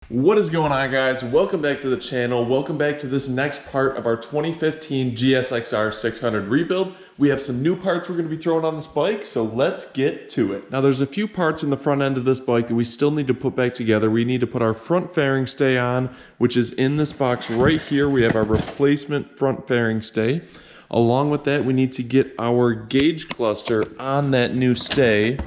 What is going on, guys? Welcome back to the channel. Welcome back to this next part of our 2015 GSXR 600 rebuild. We have some new parts we're going to be throwing on this bike, so let's get to it. Now there's a few parts in the front end of this bike that we still need to put back together. We need to put our front fairing stay on, which is in this box right here. We have our replacement front fairing stay. Along with that, we need to get our gauge cluster on that new stay.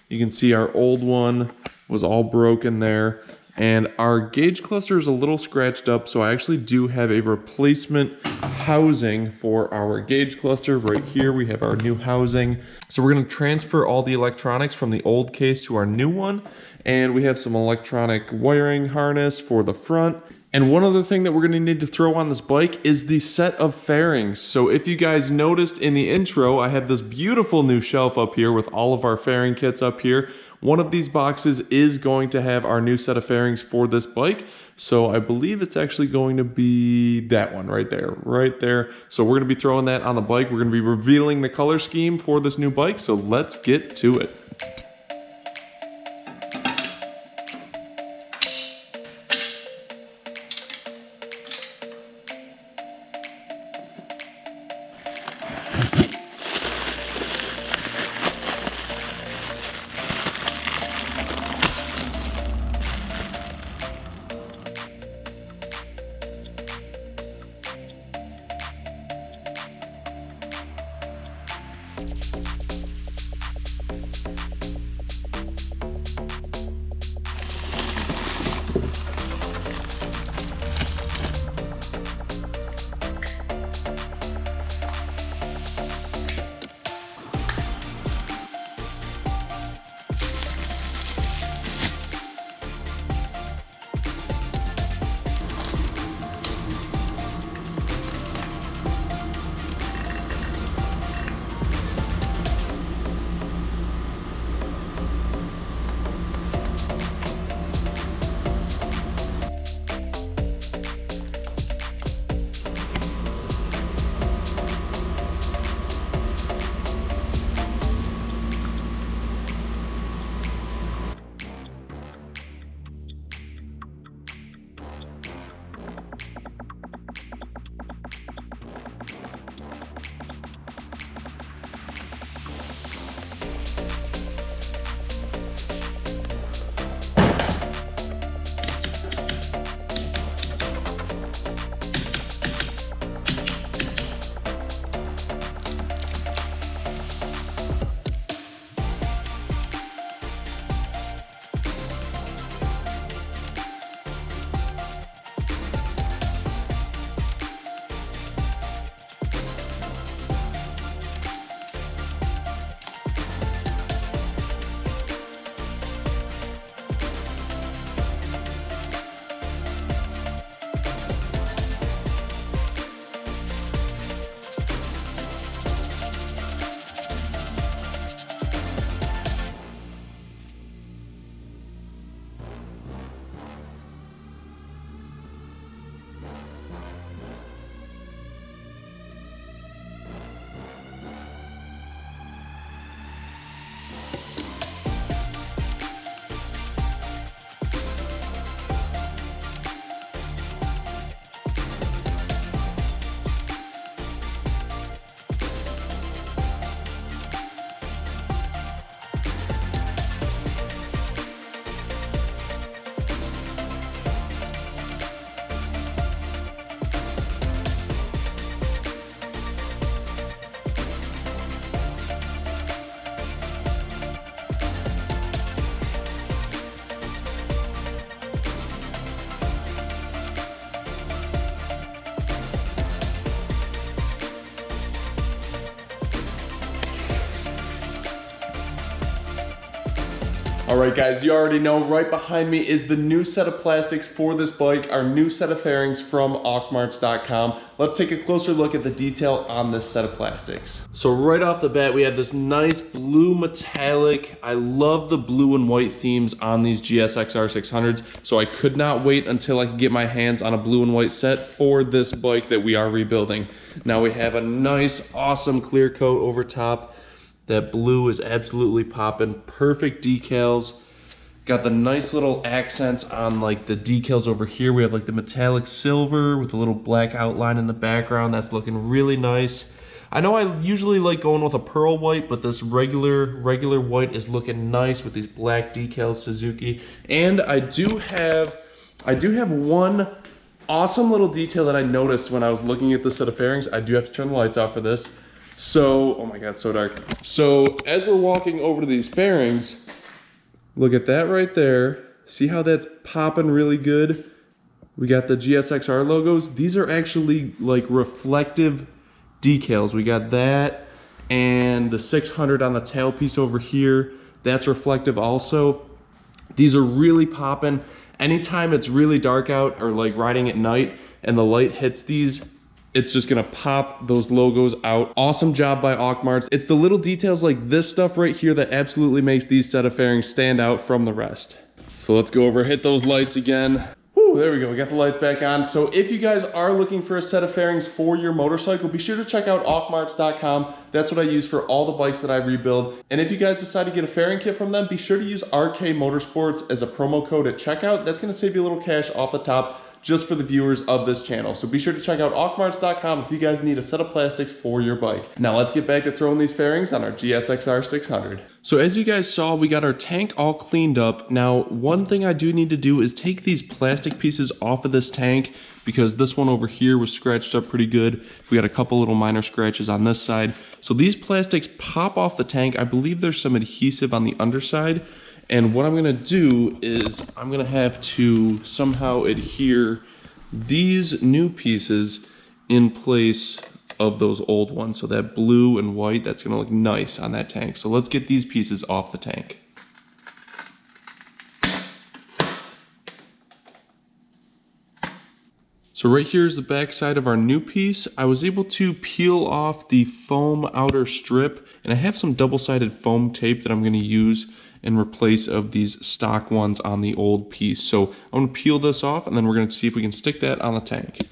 You can see our old one was all broken there. And our gauge cluster is a little scratched up, so I actually do have a replacement housing for our gauge cluster. Right here we have our new housing. So we're going to transfer all the electronics from the old case to our new one. And we have some electronic wiring harness for the front. And one other thing that we're going to need to throw on this bike is the set of fairings. So if you guys noticed in the intro, I have this beautiful new shelf up here with all of our fairing kits up here. One of these boxes is going to have our new set of fairings for this bike. So I believe it's actually going to be that one right there. So we're going to be throwing that on the bike. We're going to be revealing the color scheme for this new bike. So let's get to it. All right, guys, you already know right behind me is the new set of plastics for this bike, our new set of fairings from Auctmarts.com. Let's take a closer look at the detail on this set of plastics. So right off the bat, we have this nice blue metallic. I love the blue and white themes on these GSXR 600s, so I could not wait until I could get my hands on a blue and white set for this bike that we are rebuilding. Now we have a nice, awesome clear coat over top. That blue is absolutely popping. Perfect decals. Got the nice little accents on like the decals over here. We have like the metallic silver with a little black outline in the background. That's looking really nice. I know I usually like going with a pearl white, but this regular white is looking nice with these black decals, Suzuki. And I do have one awesome little detail that I noticed when I was looking at this set of fairings. I do have to turn the lights off for this. So, oh my God, so dark. So as we're walking over to these fairings, look at that right there. See how that's popping really good? We got the GSXR logos. These are actually like reflective decals. We got that and the 600 on the tailpiece over here. That's reflective also. These are really popping. Anytime it's really dark out or like riding at night and the light hits these, it's just gonna pop those logos out. Awesome job by Auctmarts. It's the little details like this stuff right here that absolutely makes these set of fairings stand out from the rest. So let's go over, hit those lights again. Whew, there we go, we got the lights back on. So if you guys are looking for a set of fairings for your motorcycle, be sure to check out Auctmarts.com. That's what I use for all the bikes that I rebuild. And if you guys decide to get a fairing kit from them, be sure to use RK Motorsports as a promo code at checkout. That's gonna save you a little cash off the top just for the viewers of this channel. So be sure to check out Auctmarts.com if you guys need a set of plastics for your bike. Now let's get back to throwing these fairings on our GSXR 600. So as you guys saw, we got our tank all cleaned up. Now, one thing I do need to do is take these plastic pieces off of this tank because this one over here was scratched up pretty good. We got a couple little minor scratches on this side. So these plastics pop off the tank. I believe there's some adhesive on the underside. And what I'm gonna do is I'm gonna have to somehow adhere these new pieces in place of those old ones. So that blue and white, that's gonna look nice on that tank. So let's get these pieces off the tank. So right here is the back side of our new piece. I was able to peel off the foam outer strip, and I have some double-sided foam tape that I'm gonna use in replace of these stock ones on the old piece. So I'm gonna peel this off and then we're gonna see if we can stick that on the tank.